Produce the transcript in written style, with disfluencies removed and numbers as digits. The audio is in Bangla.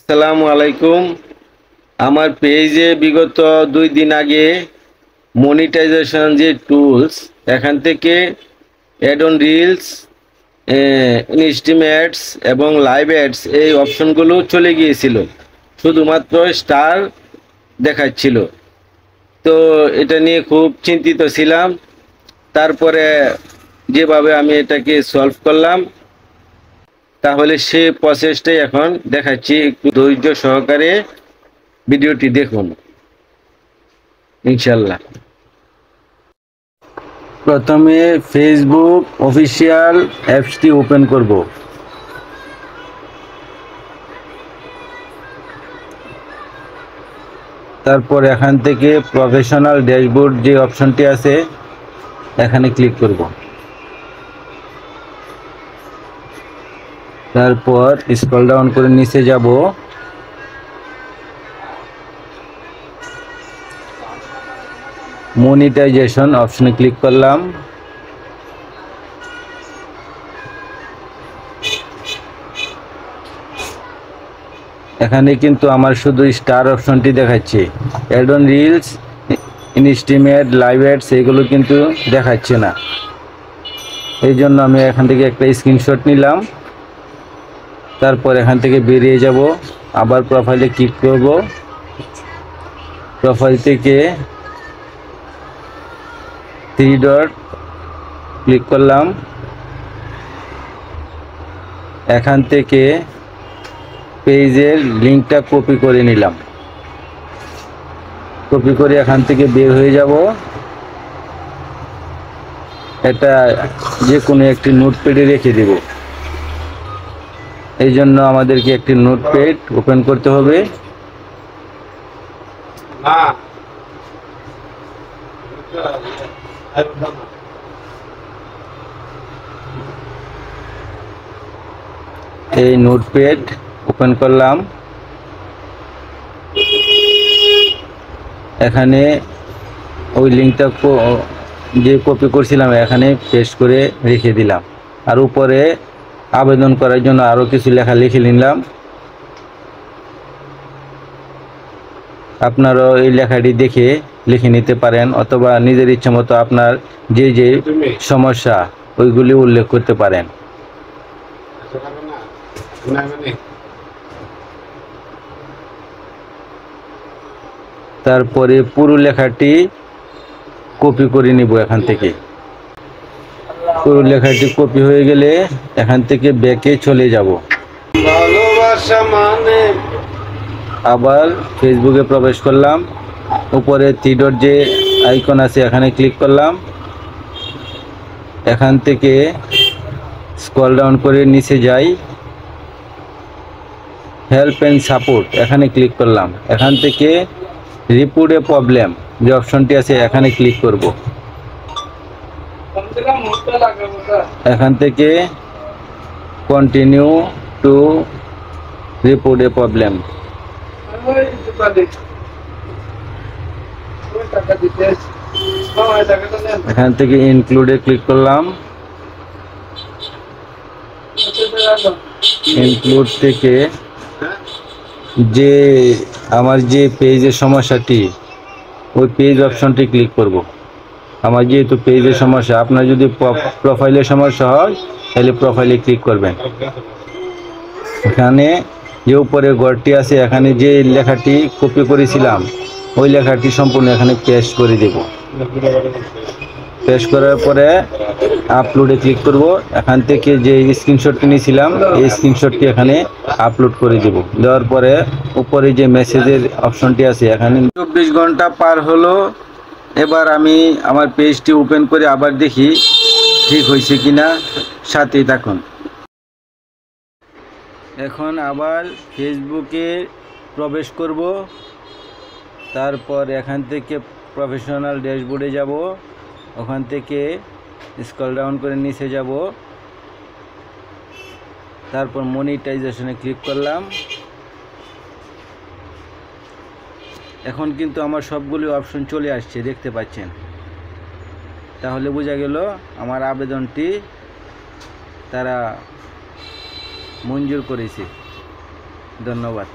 আসসালামু আলাইকুম। আমার পেজে বিগত 2 দিন আগে মনিটাইজেশন যে টুলস, এখান থেকে অ্যাড অন রিলস, ইনস্টিমেটস এবং লাইভ অ্যাডস এই অপশনগুলো চলে গিয়েছিল, শুধুমাত্র স্টার দেখাচ্ছিল। তো এটা নিয়ে খুব চিন্তিত ছিলাম। তারপরে যেভাবে আমি এটাকে সলভ করলাম, তাহলে সে প্রসেসটাই এখন দেখাচ্ছি। একটু ধৈর্য সহকারে ভিডিওটি দেখুন ইনশাল্লাহ। প্রথমে ফেসবুক অফিসিয়াল অ্যাপসটি ওপেন করব। তারপর এখান থেকে প্রফেশনাল ড্যাশবোর্ড যে অপশনটি আছে এখানে ক্লিক করব। তারপর স্ক্রল ডাউন করে নিচে যাব। মনিটাইজেশন অপশনে ক্লিক করলাম। এখানে কিন্তু আমার শুধু স্টার অপশনটি দেখাচ্ছে, add on reels, estimate, live ads এগুলো কিন্তু দেখাচ্ছে না। এই জন্য আমি এখান থেকে একটা স্ক্রিনশট নিলাম। তারপর এখান থেকে বেরিয়ে যাব, আবার প্রোফাইলে ক্লিক করব। প্রোফাইল থেকে 3 ডট ক্লিক করলাম। এখান থেকে পেজের লিঙ্কটা কপি করে নিলাম। কপি করে এখান থেকে বের হয়ে যাব। এটা যে কোনো একটি নোটপ্যাডে রেখে দেব। এই জন্য আমাদেরকে একটি নোটপ্যাড ওপেন করতে হবে। এই নোটপ্যাড ওপেন করলাম। এখানে ওই লিঙ্কটা যে কপি করছিলাম এখানে পেস্ট করে রেখে দিলাম। আর উপরে আবেদন করার জন্য আরও কিছু লেখা লিখে নিলাম। আপনারাও এই লেখাটি দেখে লিখে নিতে পারেন, অথবা নিজের ইচ্ছা মতো আপনার যে যে সমস্যা ওইগুলি উল্লেখ করতে পারেন। তারপরে পুরো লেখাটি কপি করে নিব। এখান থেকে পুরো লেখাটি কপি হয়ে গেলে এখান থেকে ব্যাকে চলে যাব। আবার ফেসবুকে প্রবেশ করলাম। উপরে 3 ডট যে আইকন আছে এখানে ক্লিক করলাম। এখান থেকে স্ক্রল ডাউন করে নিচে যাই, হেল্প অ্যান্ড সাপোর্ট এখানে ক্লিক করলাম। এখান থেকে রিপোর্ট এ প্রবলেম যে অপশনটি আছে এখানে ক্লিক করব। এখান থেকে continue to report A problem, এখান থেকে ইনক্লুডে ক্লিক করলাম। ইনক্লুড থেকে যে আমার যে পেজের সমস্যাটি ওই পেজ অপশনটি ক্লিক করব। আমার যেহেতু পেজের সমস্যা, আপনার যদি প্রোফাইলের সমস্যা হয় তাহলে প্রোফাইলে ক্লিক করবেন। এখানে যে উপরে ঘরটি আছে এখানে যে লেখাটি কপি করেছিলাম ওই লেখাটি সম্পূর্ণ এখানে পেস্ট করে দেব। পেস্ট করার পরে আপলোডে ক্লিক করব। এখান থেকে যে স্ক্রিনশটটি নিয়েছিলাম এই স্ক্রিনশটটি এখানে আপলোড করে দেব। দেওয়ার পরে উপরে যে মেসেজের অপশনটি আছে এখানে 24 ঘন্টা পার হলো। এবার আমি আমার পেজটি ওপেন করে আবার দেখি ঠিক হয়েছে কিনা। সাথেই থাকুন। এখন আবার ফেসবুকে প্রবেশ করব। তারপর এখান থেকে প্রফেশনাল ড্যাশবোর্ডে যাব। ওখান থেকে স্ক্রল ডাউন করে নিচে যাব। তারপর মনিটাইজেশনে ক্লিক করলাম। এখন কিন্তু আমার সবগুলি অপশন চলে আসছে, দেখতে পাচ্ছেন। তাহলে বোঝা গেল আমার আবেদনটি তারা মঞ্জুর করেছে। ধন্যবাদ।